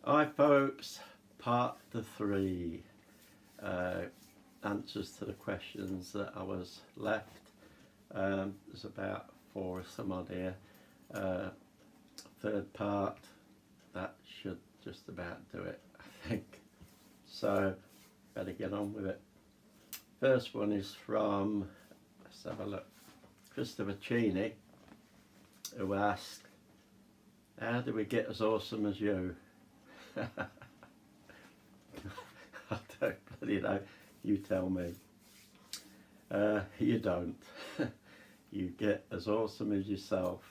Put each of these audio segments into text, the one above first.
Hi folks, part the 3 answers to the questions that I was left. There's about 4 or some odd here. Third part, that should just about do it, I think. So better get on with it. First one is from, let's have a look, Christopher Cheeney, who asked, how do we get as awesome as you? I don't bloody know, you tell me. You don't. You get as awesome as yourself.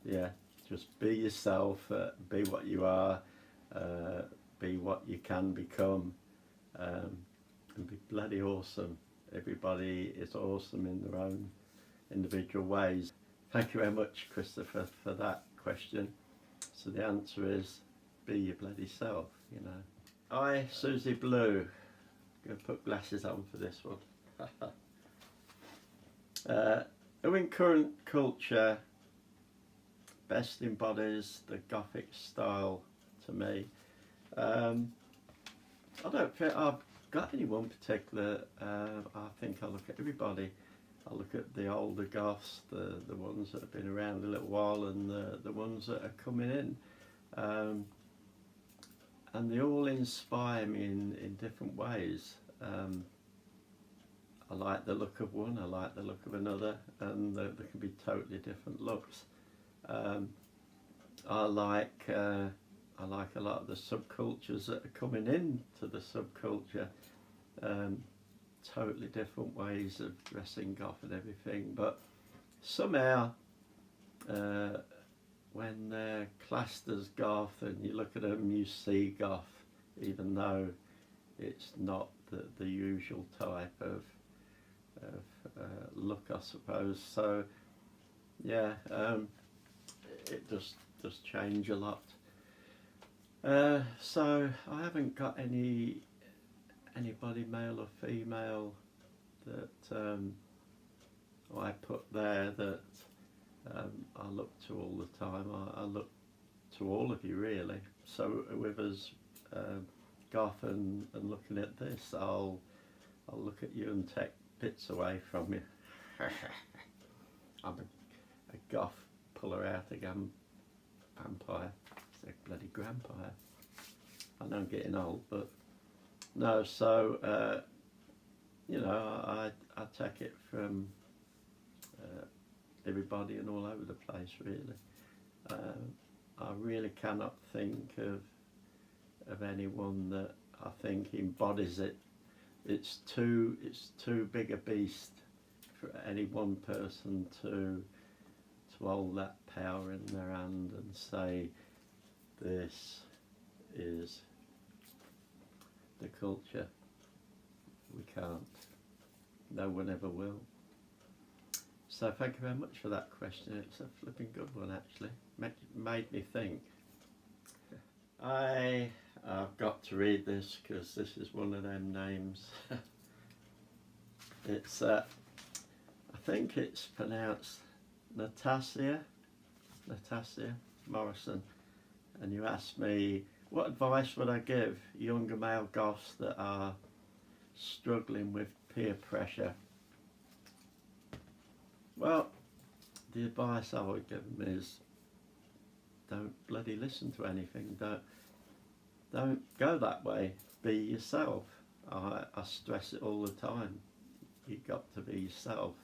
Yeah, just be yourself, be what you are, be what you can become, and be bloody awesome. Everybody is awesome in their own individual ways. Thank you very much, Christopher, for that question. So the answer is, be your bloody self, you know. Hi, Suzy Blue. I'm going to put glasses on for this one. Who in current culture best embodies the Gothic style to me? I don't think I've got any one particular. I think I look at everybody. I look at the older goths, the ones that have been around a little while, and the ones that are coming in. And they all inspire me in different ways. I like the look of one, I like the look of another, and there can be totally different looks. I like a lot of the subcultures that are coming into the subculture. Totally different ways of dressing goth and everything, but somehow when they're classed as goth and you look at them, you see goth, even though it's not the usual type of look, I suppose. So yeah, it does change a lot. So I haven't got anybody male or female that I put there that I look to all the time. I look to all of you really. So whoever's goth and looking at this, I'll look at you and take bits away from you. I'm a goth puller out again, vampire. It's a bloody grampire. I know I'm getting old, but no. So you know, I take it from everybody and all over the place really. I really cannot think of anyone that I think embodies it. It's too big a beast for any one person to hold that power in their hand and say, this is the culture. We can't. No one ever will. So thank you very much for that question. It's a flipping good one actually. Made me think. I've got to read this because this is one of them names. It's I think it's pronounced Nastassia Morrison, and you asked me what advice would I give younger male goths that are struggling with peer pressure. Well, the advice I would give them is don't bloody listen to anything. Don't go that way. Be yourself. I stress it all the time. You've got to be yourself.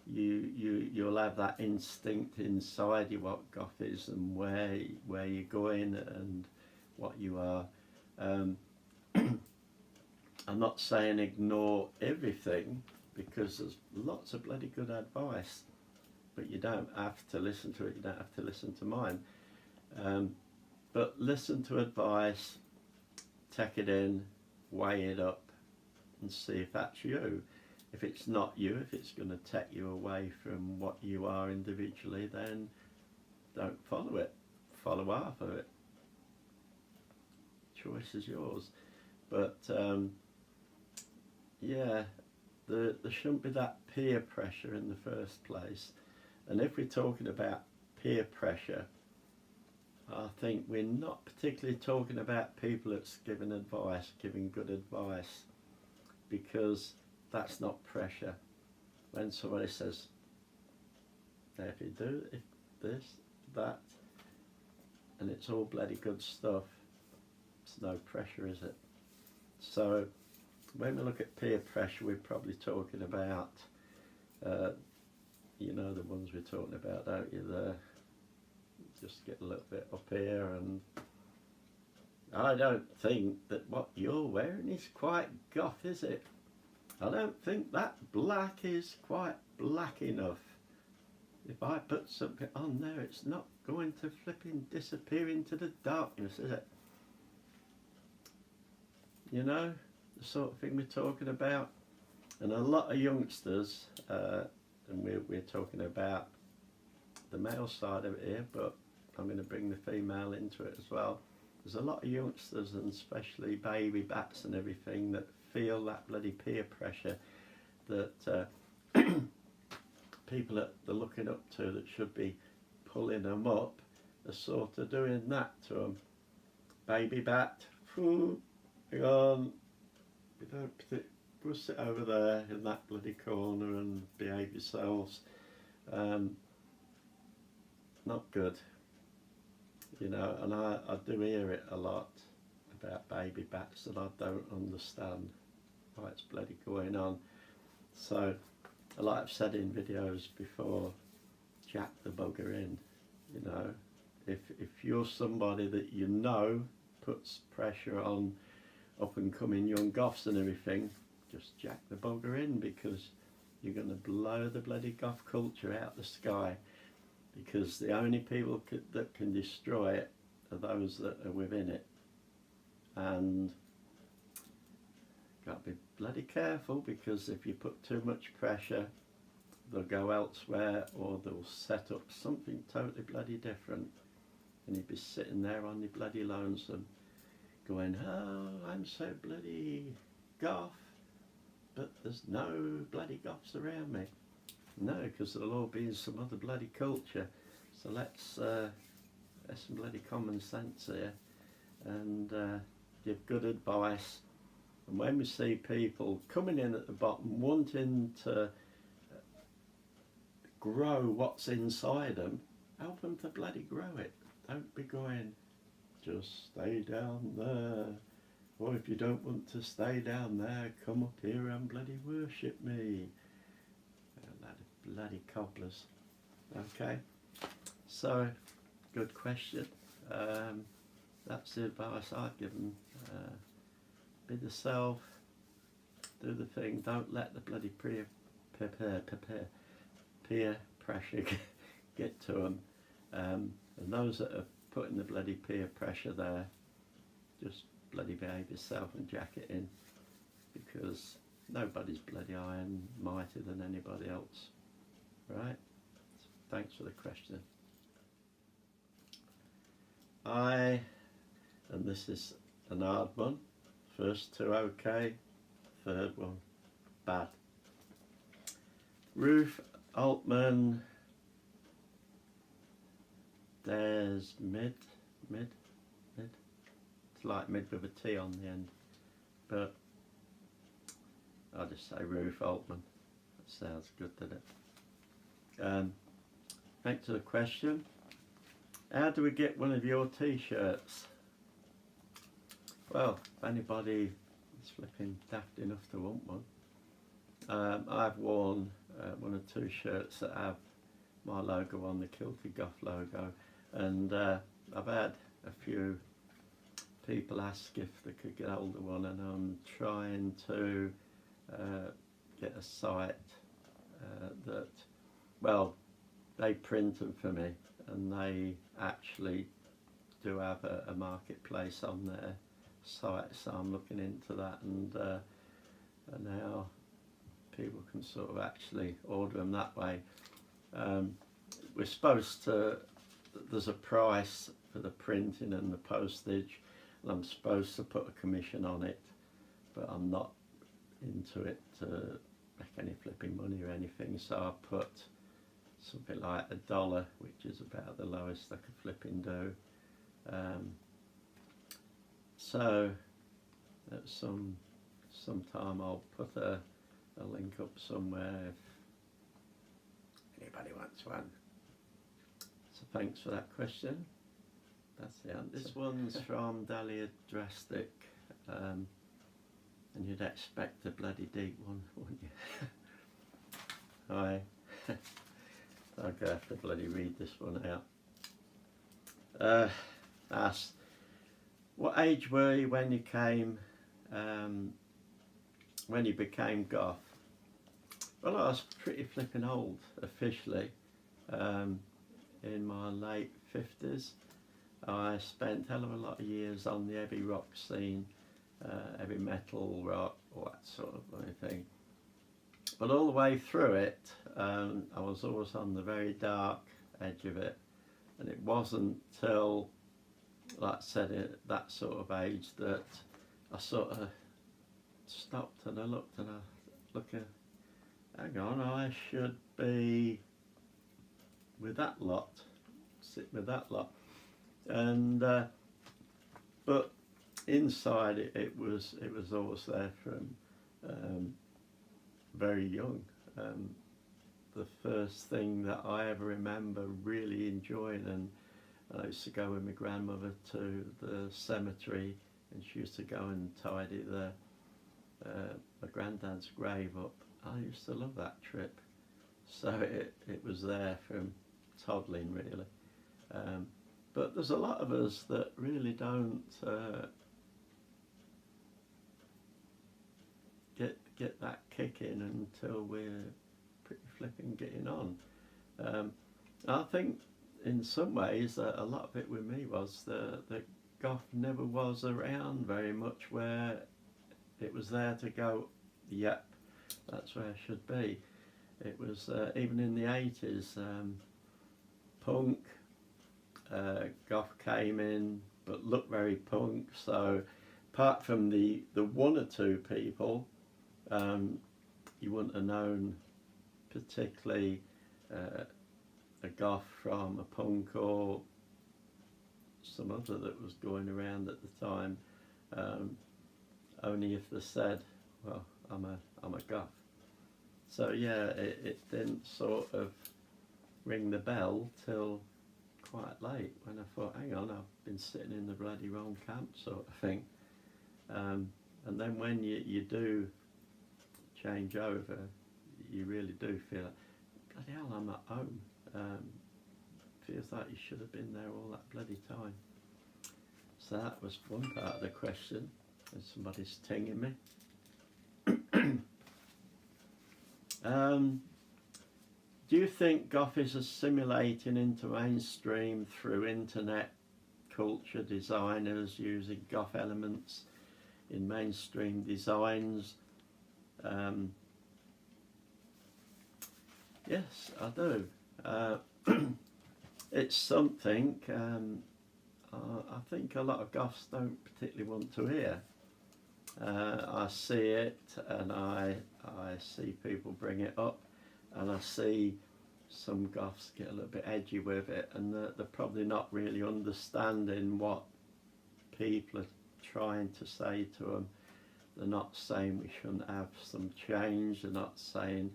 You'll have that instinct inside you what goth is and where you're going and what you are. I'm not saying ignore everything, because there's lots of bloody good advice, but you don't have to listen to it. You don't have to listen to mine. But listen to advice, take it in, weigh it up, and see if that's you. If it's not you, if it's going to take you away from what you are individually, then don't follow it. Follow half of it. Choice is yours. But yeah, there shouldn't be that peer pressure in the first place. And if we're talking about peer pressure, I think we're not particularly talking about people that's giving advice, giving good advice, because that's not pressure. When somebody says, if you do this, that, and it's all bloody good stuff, it's no pressure, is it? So when we look at peer pressure, we're probably talking about, you know, the ones we're talking about, don't you? Just get a little bit up here, and I don't think that what you're wearing is quite goth, is it? I don't think that black is quite black enough. If I put something on there, it's not going to flipping disappear into the darkness, is it? You know, the sort of thing we're talking about. And a lot of youngsters, and we're talking about the male side of it here, but I'm going to bring the female into it as well. There's a lot of youngsters, and especially baby bats and everything, that feel that bloody peer pressure that people that they're looking up to that should be pulling them up are sort of doing that to them. Baby bat, hang on, you don't, we'll sit over there in that bloody corner and behave yourselves. Not good, you know, and I do hear it a lot about baby bats, and I don't understand why it's bloody going on. So, like I've said in videos before, jack the bugger in, you know. If you're somebody that you know puts pressure on up and coming young goths and everything, just jack the bugger in, because you're going to blow the bloody goth culture out the sky, because the only people that can destroy it are those that are within it. And got to be bloody careful, because if you put too much pressure, they'll go elsewhere, or they'll set up something totally bloody different, and you'd be sitting there on your bloody lonesome going, oh, I'm so bloody goth, but there's no bloody goths around me. No, because they'll all be in some other bloody culture. So let's have some bloody common sense here, and give good advice. And when we see people coming in at the bottom wanting to grow what's inside them, help them to bloody grow it. Don't be going, just stay down there. Or if you don't want to stay down there, come up here and bloody worship me. Bloody cobblers. Okay, so good question. That's the advice I'd give them. Be the self, do the thing, don't let the bloody peer pressure get to them. And those that are putting the bloody peer pressure there, just bloody behave yourself and jack it in, because nobody's bloody iron mightier than anybody else. Right? Thanks for the question. And this is an hard one. First two okay, third one bad. Ruth, Hultman, Desmidt, mid. It's like mid with a T on the end, but I'll just say Ruth Hultman. That sounds good, doesn't it? Back to the question. How do we get one of your T-shirts? Well, if anybody is flipping daft enough to want one, I've worn one or two shirts that have my logo on, the Kilted Goth logo, and I've had a few people ask if they could get hold of one, and I'm trying to get a site that, well, they print them for me, and they actually do have a marketplace on their site, so I'm looking into that, and now people can sort of actually order them that way. We're supposed to, there's a price for the printing and the postage, and I'm supposed to put a commission on it, but I'm not into it to make any flipping money or anything, so I put something like $1, which is about the lowest I could flipping do, So at sometime I'll put a link up somewhere if anybody wants one. So thanks for that question. That's the answer. This one's from Dahlya Drastic, and you'd expect a bloody deep one, wouldn't you? Hi. I'm going to have to bloody read this one out. Asked, what age were you when you became goth? Well, I was pretty flipping old, officially, in my late 50s. I spent a hell of a lot of years on the heavy rock scene, heavy metal, rock, all that sort of thing. But all the way through it, I was always on the very dark edge of it. And it wasn't till, like I said, at that sort of age that I sort of stopped and I looked and hang on, I should be with that lot, sit with that lot. And but inside it was always there from very young. The first thing that I ever remember really enjoying, and I used to go with my grandmother to the cemetery, and she used to go and tidy my granddad's grave up. I used to love that trip. So it was there from toddling, really. But there's a lot of us that really don't get that kick in until we're pretty flipping getting on. I think in some ways a lot of it with me was that goth never was around very much, where it was there to go, yep, that's where I should be. It was even in the 80s, punk, goth came in but looked very punk. So apart from the one or two people, you wouldn't have known particularly a goth from a punk or some other that was going around at the time, only if they said, well, I'm a goth. So yeah, it didn't sort of ring the bell till quite late, when I thought, hang on, I've been sitting in the bloody wrong camp, sort of thing. And then when you do change over, you really do feel like, bloody hell, I'm at home. Feels like you should have been there all that bloody time. So that was one part of the question, and somebody's tinging me. Do you think goth is assimilating into mainstream through internet culture, designers using goth elements in mainstream designs? Yes, I do. It's something I think a lot of goths don't particularly want to hear. I see it, and I see people bring it up, and I see some goths get a little bit edgy with it, and they're probably not really understanding what people are trying to say to them. They're not saying we shouldn't have some change. They're not saying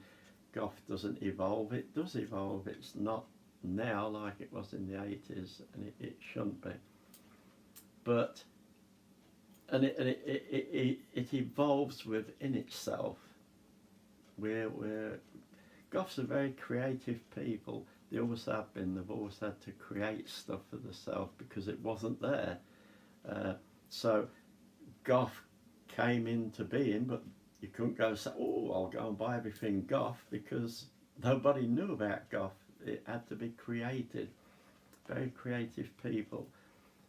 goth doesn't evolve. It does evolve. It's not now like it was in the 80s, and it shouldn't be. But it evolves within itself. We're goths are very creative people. They always have been. They've always had to create stuff for themselves because it wasn't there. So goth came into being, but you couldn't go and say, oh, I'll go and buy everything goth, because nobody knew about goth. It had to be created. Very creative people,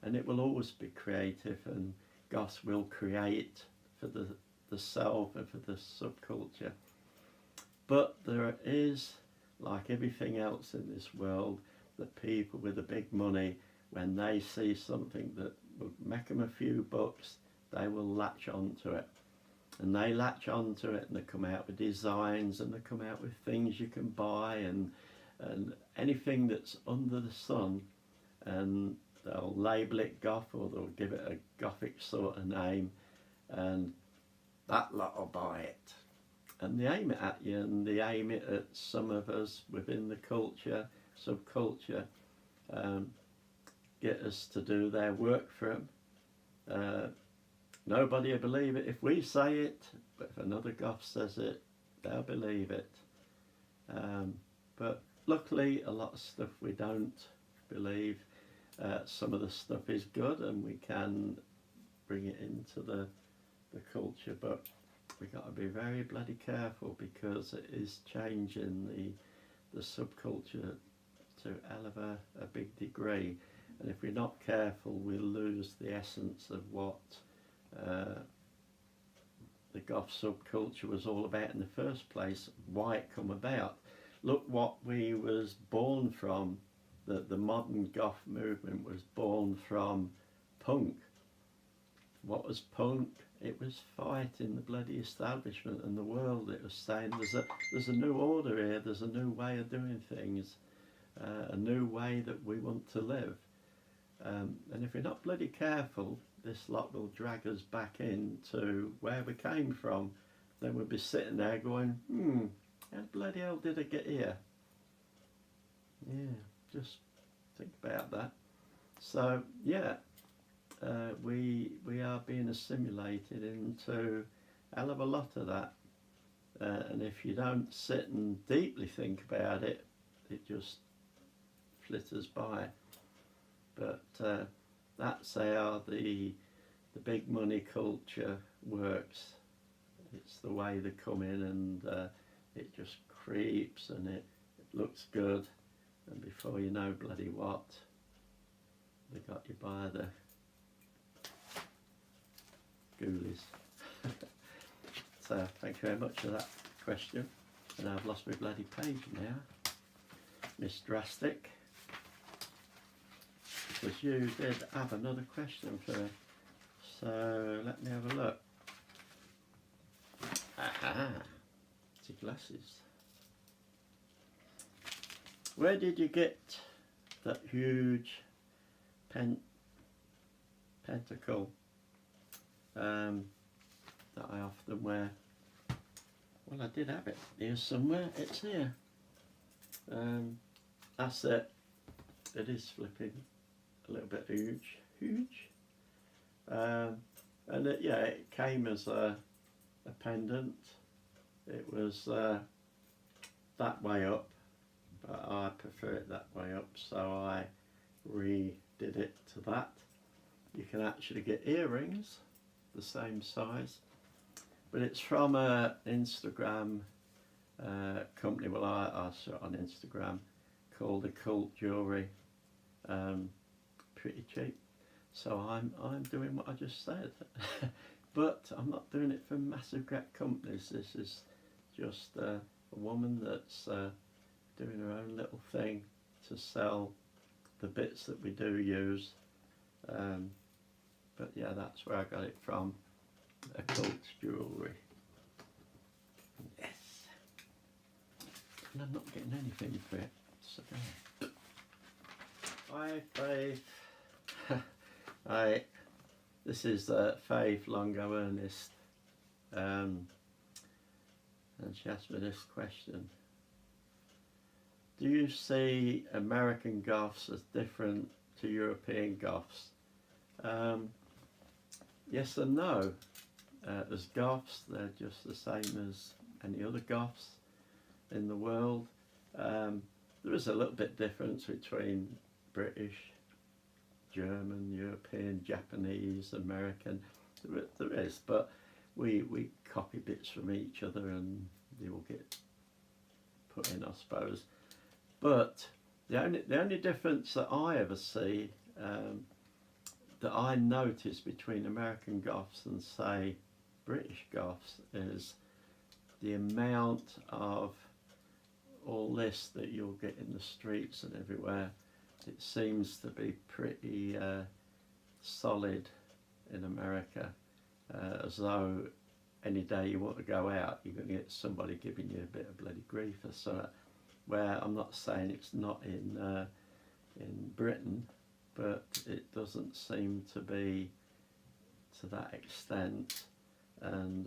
and it will always be creative, and goths will create for the self and for the subculture. But there is, like everything else in this world, the people with the big money, when they see something that will make them a few bucks, they will latch onto it. And they latch onto it, and they come out with designs, and they come out with things you can buy, and anything that's under the sun. And they'll label it goth, or they'll give it a gothic sort of name, and that lot will buy it. And they aim it at you, and they aim it at some of us within the culture, subculture, get us to do their work for them. Nobody will believe it if we say it, but if another goth says it, they'll believe it. But luckily, a lot of stuff we don't believe. Some of the stuff is good, and we can bring it into the culture, but we've got to be very bloody careful, because it is changing the subculture to a hell of a big degree, and if we're not careful, we'll lose the essence of what the goth subculture was all about in the first place, why it come about. Look what we was born from. The modern goth movement was born from punk. What was punk? It was fighting the bloody establishment and the world. It was saying there's a new order here, there's a new way of doing things, a new way that we want to live. And if we're not bloody careful, this lot will drag us back into where we came from. Then we'll be sitting there going, how bloody hell did I get here? Yeah, just think about that. So yeah, we are being assimilated into a hell of a lot of that. And if you don't sit and deeply think about it, it just flitters by. But that's how the big money culture works. It's the way they come in, and it just creeps, and it looks good, and before you know bloody what, they got you by the ghoulies. So thank you very much for that question, and I've lost my bloody page now. Miss Drastic, because you did have another question for me, so let me have a look. Aha, it's your glasses. Where did you get that huge pentacle that I often wear? Well, I did have it here somewhere. It's here. That's it. It is flipping a little bit huge. And it came as a pendant. It was that way up, but I prefer it that way up, so I redid it to that. You can actually get earrings the same size, but it's from an Instagram company. Well, I saw it on Instagram, called Occult Jewelry. Pretty cheap. So I'm doing what I just said, but I'm not doing it for massive great companies. This is just a woman that's doing her own little thing to sell the bits that we do use. But yeah, that's where I got it from. Occult Jewelry. Yes. And I'm not getting anything for it. So hi Faith. This is Faith Longo Ernest, and she asked me this question: do you see American goths as different to European goths? Yes and no. As goths, they're just the same as any other goths in the world. There is a little bit difference between British, German, European, Japanese, American. There is, but we copy bits from each other, and they all get put in, I suppose. But the only difference that I ever see, that I notice between American goths and say British goths, is the amount of all this that you'll get in the streets and everywhere. It seems to be pretty solid in America, as though any day you want to go out, you're going to get somebody giving you a bit of bloody grief or something. Where I'm not saying it's not in Britain, but it doesn't seem to be to that extent, and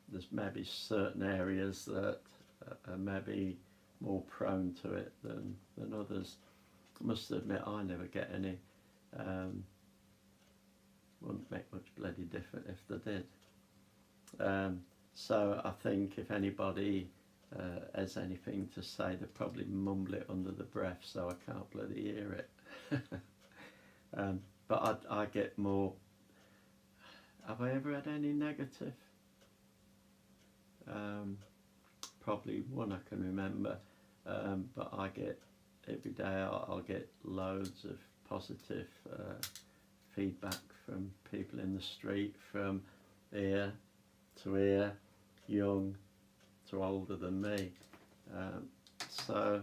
there's maybe certain areas that are maybe more prone to it than others. I must admit I never get any. Wouldn't make much bloody difference if they did. So I think if anybody has anything to say, they probably mumble it under the breath, so I can't bloody hear it. But I get more. Have I ever had any negative? Probably one I can remember, but I get every day. I'll get loads of positive feedback from people in the street, from ear to ear, young to older than me. So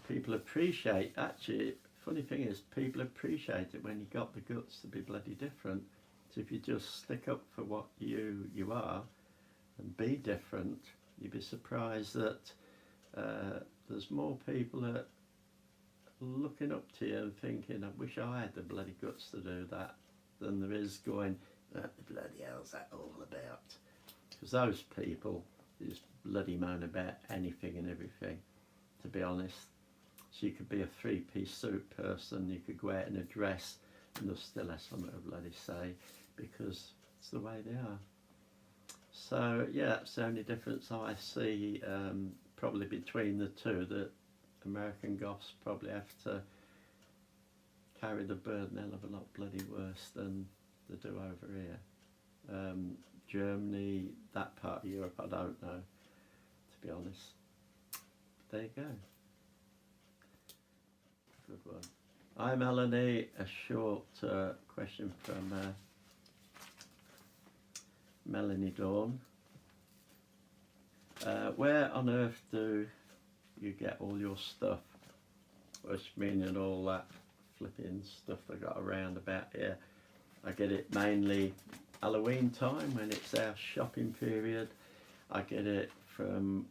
people appreciate. Actually, funny thing is, people appreciate it when you got the guts to be bloody different. So if you just stick up for what you are and be different, you'd be surprised that there's more people that looking up to you and thinking, I wish I had the bloody guts to do that, than there is going, what the bloody hell's that all about? Because those people just bloody moan about anything and everything, to be honest. So you could be a three-piece suit person, you could go out in a dress and they'll still have something to bloody say, because it's the way they are. So yeah, that's the only difference I see probably between the two, that American goths probably have to carry the burden hell of a lot bloody worse than they do over here. Germany, that part of Europe, I don't know, to be honest. But there you go. Good one. Hi Melanie, a short question from Melanie Dawn. Where on earth do you get all your stuff? Which meaning all that flipping stuff I got around about here. I get it mainly Halloween time when it's our shopping period. I get it from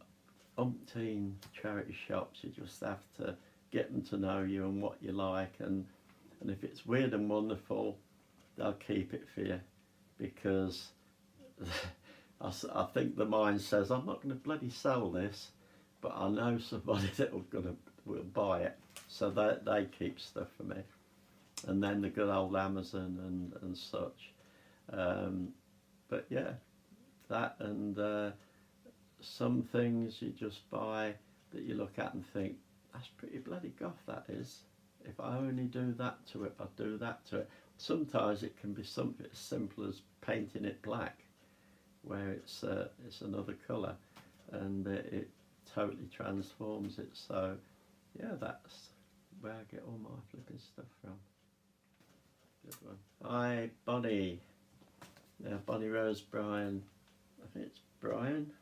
umpteen charity shops. You just have to get them to know you and what you like, and if it's weird and wonderful, they'll keep it for you, because I think the mind says, I'm not going to bloody sell this, but I know somebody that will buy it, so they keep stuff for me. And then the good old Amazon and such. But yeah, that and some things you just buy that you look at and think, that's pretty bloody goth, that is. If I only do that to it, I'll do that to it. Sometimes it can be something as simple as painting it black, where it's another colour, and it totally transforms it. So yeah, that's where I get all my flipping stuff from. Good one. Hi Bonnie. Now Bonnie Rose Bryan, I think it's Bryan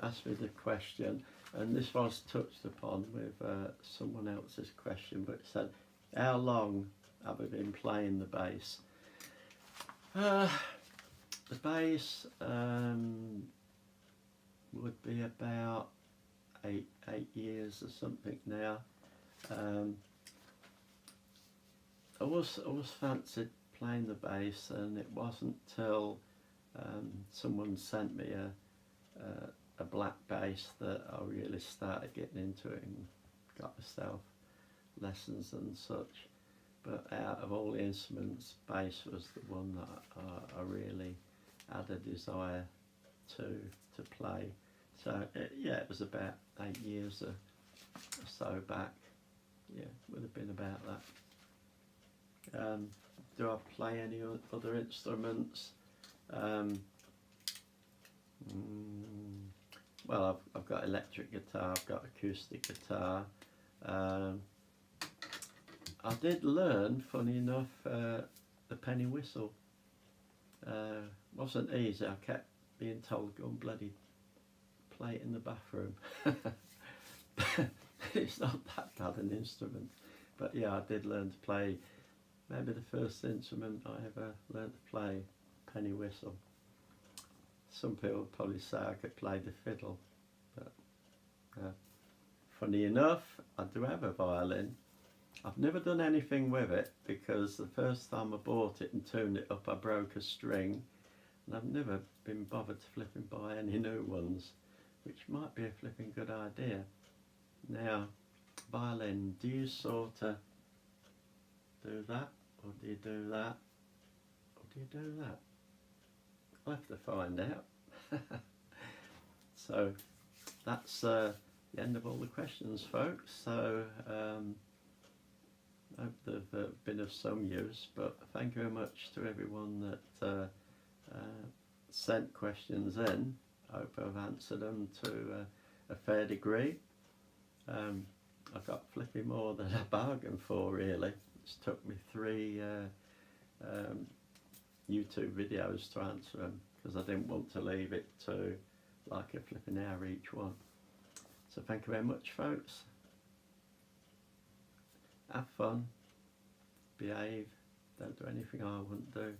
asked me the question, and this was touched upon with someone else's question, but it said, how long have I been playing the bass? The bass would be about eight years or something now. I always fancied playing the bass, and it wasn't till someone sent me a black bass that I really started getting into it and got myself lessons and such. But out of all the instruments, bass was the one that I really had a desire to play. So yeah, it was about 8 years or so back. Yeah, would have been about that. Do I play any other instruments? Well, I've got electric guitar, I've got acoustic guitar. I did learn, funny enough, the penny whistle. Wasn't easy. I kept being told, go and bloody play it in the bathroom. It's not that bad an instrument. But yeah, I did learn to play, maybe the first instrument I ever learned to play, penny whistle. Some people would probably say I could play the fiddle, but funny enough, I do have a violin, I've never done anything with it because the first time I bought it and tuned it up I broke a string, and I've never been bothered to flip and buy any new ones, which might be a flipping good idea. Now, violin, do you sort of do that, or do you do that, or do you do that? I'll have to find out. So that's the end of all the questions, folks. So I hope they've been of some use, but thank you very much to everyone that sent questions in. I hope I've answered them to a fair degree. I got flipping more than I bargained for, really. It's took me 3 YouTube videos to answer them because I didn't want to leave it to like a flipping hour each one. So thank you very much, folks. Have fun, behave, don't do anything I wouldn't do.